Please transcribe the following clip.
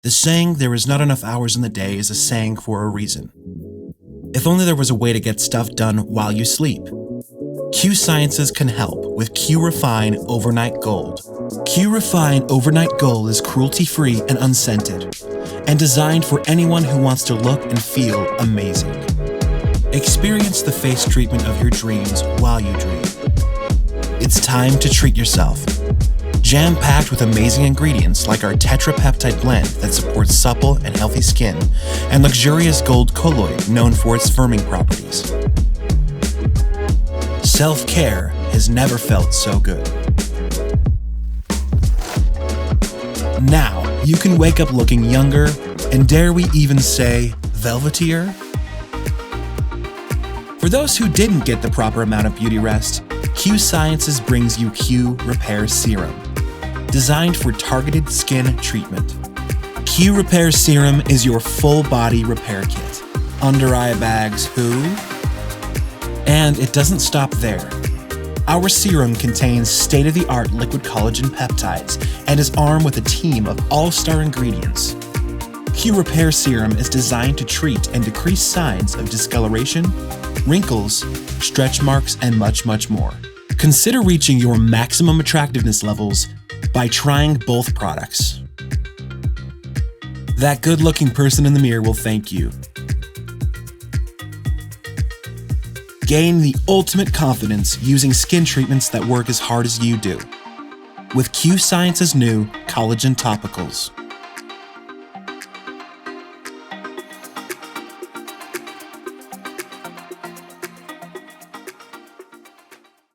The saying, "there is not enough hours in the day," is a saying for a reason. If only there was a way to get stuff done while you sleep. Q Sciences can help with Q reFINE Overnight Gold. Q reFINE Overnight Gold is cruelty-free and unscented, and designed for anyone who wants to look and feel amazing. Experience the face treatment of your dreams while you dream. It's time to treat yourself. Jam-packed with amazing ingredients like our tetrapeptide blend that supports supple and healthy skin, and luxurious gold colloid known for its firming properties. Self-care has never felt so good. Now, you can wake up looking younger, and dare we even say, velvetier? For those who didn't get the proper amount of beauty rest, Q Sciences brings you Q rePAIR Serum, designed for targeted skin treatment. Q rePAIR Serum is your full-body repair kit. Under-eye bags, who? And it doesn't stop there. Our serum contains state-of-the-art liquid collagen peptides and is armed with a team of all-star ingredients. Q rePAIR Serum is designed to treat and decrease signs of discoloration, wrinkles, stretch marks, and much, much more. Consider reaching your maximum attractiveness levels by trying both products. That good-looking person in the mirror will thank you. Gain the ultimate confidence using skin treatments that work as hard as you do with Q Science's new collagen topicals.